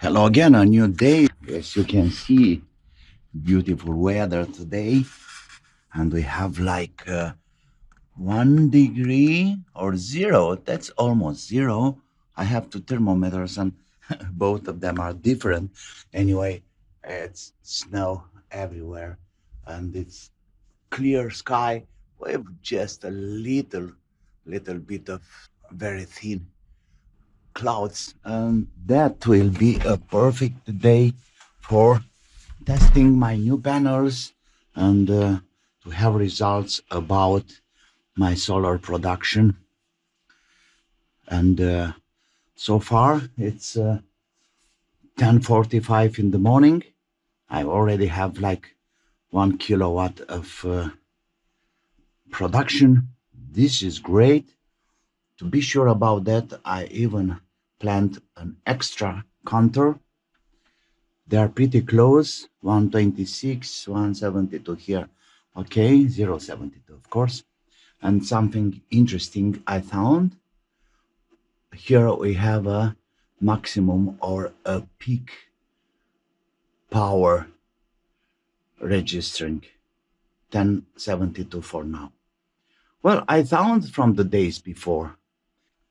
Hello again, a new day. As you can see, beautiful weather today, and we have like 1 degree or zero. That's almost zero. I have two thermometers, and both of them are different. Anyway, it's snow everywhere, and it's clear sky with just a little bit of very thin clouds, and that will be a perfect day for testing my new panels and to have results about my solar production. And so far it's 10:45 in the morning. I already have like 1 kilowatt of production. This is great. To be sure about that, I even planned an extra counter. They are pretty close, 126, 172 here. Okay, 072, of course. And something interesting I found. Here we have a maximum or a peak power registering, 1072 for now. Well, I found from the days before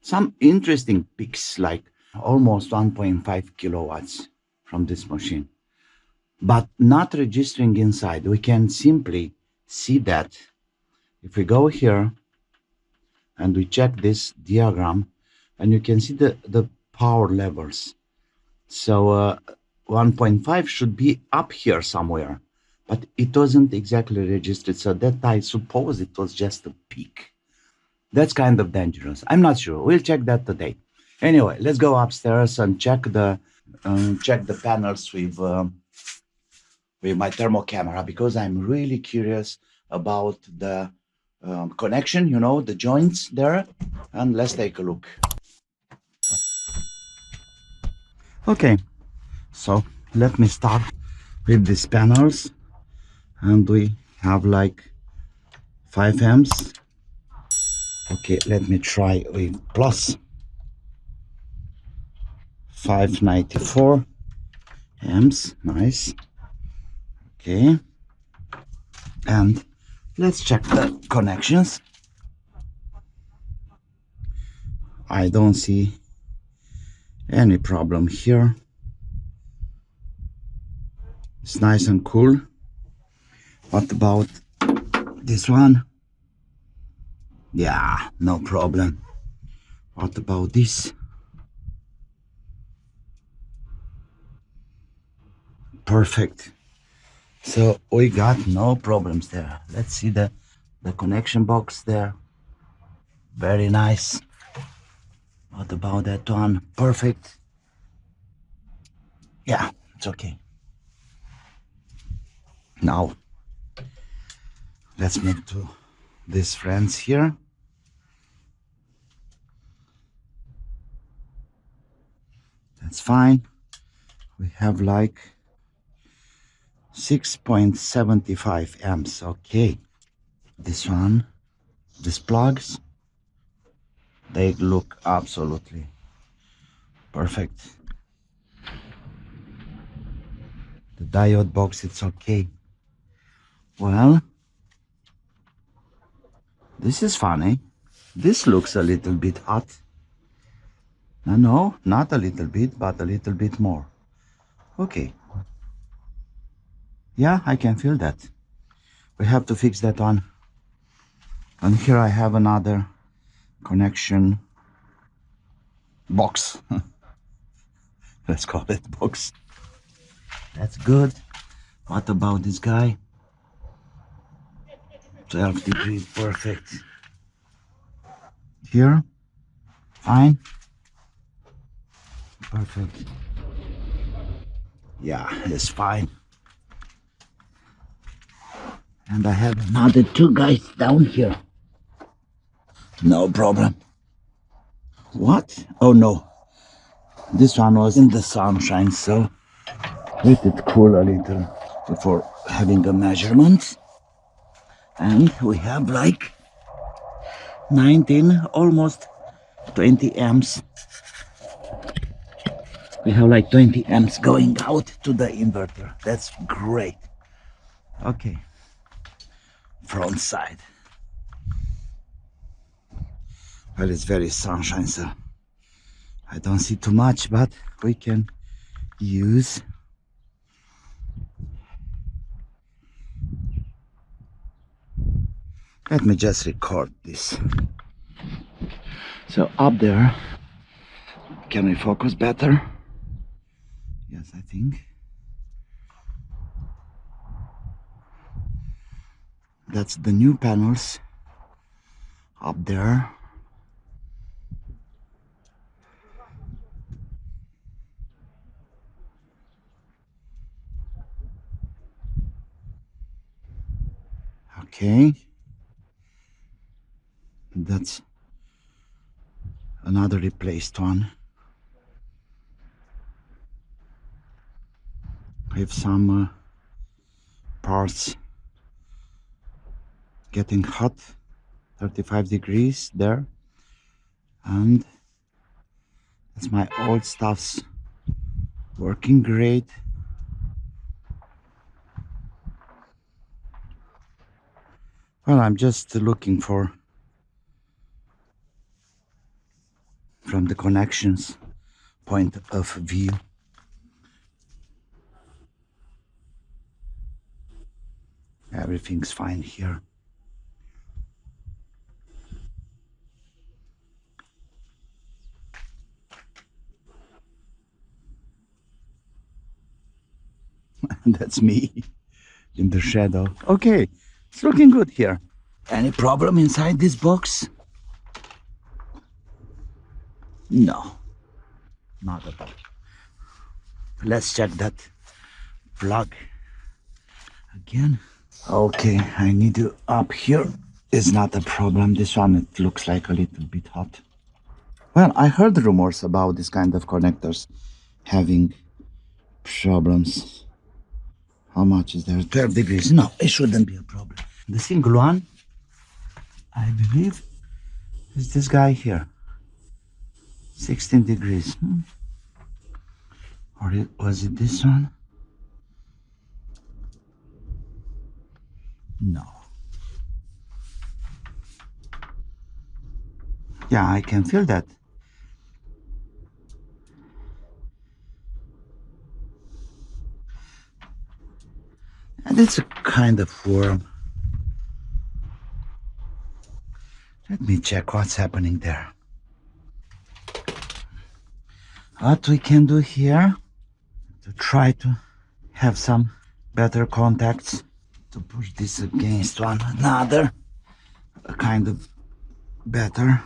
some interesting peaks, like almost 1.5 kilowatts from this machine, but not registering inside. We can simply see that if we go here and we check this diagram, and you can see the power levels. So 1.5 should be up here somewhere, but it wasn't exactly registered. So that I suppose it was just a peak. That's kind of dangerous. I'm not sure. We'll check that today. Anyway, let's go upstairs and check the panels with my thermal camera, because I'm really curious about the connection, the joints there. And let's take a look. Okay, so let me start with these panels, and we have like 5 amps. Okay, let me try with plus 594 amps. Nice. Okay, and let's check the connections. I don't see any problem here. It's nice and cool. What about this one? Yeah, no problem. What about this? Perfect. So we got no problems there. Let's see the connection box there. Very nice. What about that one? Perfect. Yeah, it's okay. Now let's move to these friends here. That's fine. We have like 6.75 amps. Okay, this one, these plugs, they look absolutely perfect. The diode box, it's okay. Well, this is funny. This looks a little bit hot. No, not a little bit, but a little bit more. Okay. Yeah, I can feel that. We have to fix that one. And here I have another connection box. Let's call it box. That's good. What about this guy? 12 degrees, perfect. Here, fine. Perfect. Yeah, it's fine. And I have another 2 guys down here. No problem. What? Oh no. This one was in the sunshine, so let it cool a little before having a measurement. And we have like 19, almost 20 amps. We have like 20 amps going out to the inverter. That's great. Okay, front side. Well, it's very sunshine, so I don't see too much, but we can use. Let me just record this. So up there, can we focus better? Yes, I think. That's the new panels up there. Okay. That's another replaced one. I have some parts getting hot, 35 degrees there, and that's my old stuff's working great. Well, I'm just looking for from the connections point of view. Everything's fine here. That's me in the shadow. Okay, it's looking good here. Any problem inside this box? No, not at all. Let's check that plug again. Okay, I need to up here. It's not a problem. This one, it looks like a little bit hot. Well, I heard rumors about this kind of connectors having problems. How much is there? 12 degrees. No, it shouldn't be a problem. The single one, I believe, is this guy here. 16 degrees. Or was it this one? No. Yeah, I can feel that. And it's a kind of worm. Let me check what's happening there. What we can do here to try to have some better contacts, to push this against one another, a kind of better.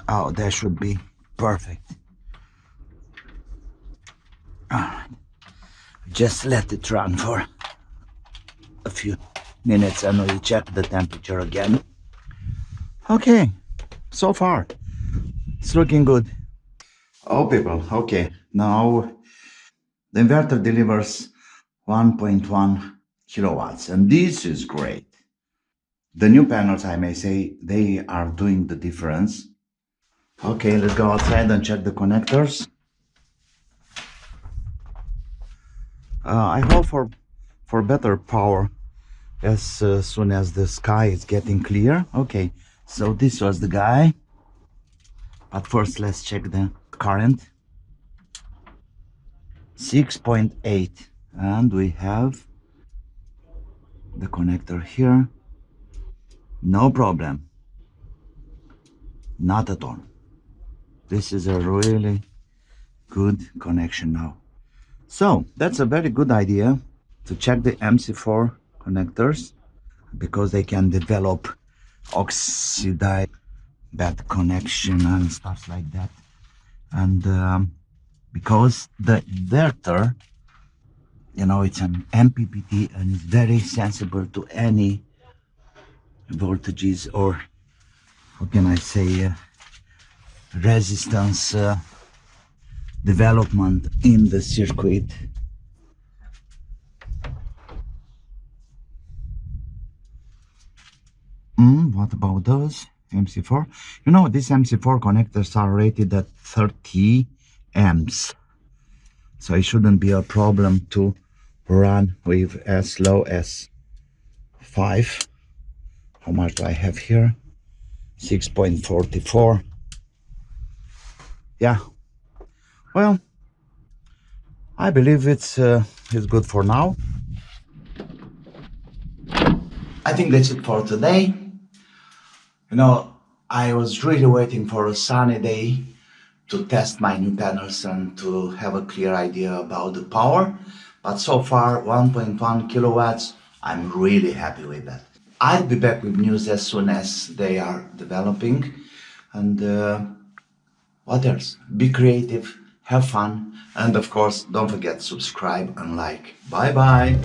Oh, that should be perfect. All right. Just let it run for a few minutes and we check the temperature again. Okay, so far it's looking good. Oh people, okay, now the inverter delivers 1.1 kilowatts and this is great. The new panels, I may say, they are doing the difference. Okay, let's go outside and check the connectors. I hope for better power as soon as the sky is getting clear. Okay, so this was the guy. But first let's check the current. 6.8, and we have the connector here. No problem. Not at all. This is a really good connection now. So that's a very good idea to check the MC4 connectors because they can develop oxidize bad connection and stuff like that. And because the inverter, you know, it's an MPPT and it's very sensible to any voltages or, how can I say, resistance development in the circuit. What about those MC4? You know, these MC4 connectors are rated at 30 amps. So it shouldn't be a problem to run with as low as 5. How much do I have here? 6.44. Yeah. Well, I believe it's good for now. I think that's it for today. You know, I was really waiting for a sunny day to test my new panels and to have a clear idea about the power. But so far, 1.1 kilowatts, I'm really happy with that. I'll be back with news as soon as they are developing. And what else? Be creative, have fun, and of course, don't forget to subscribe and like. Bye bye.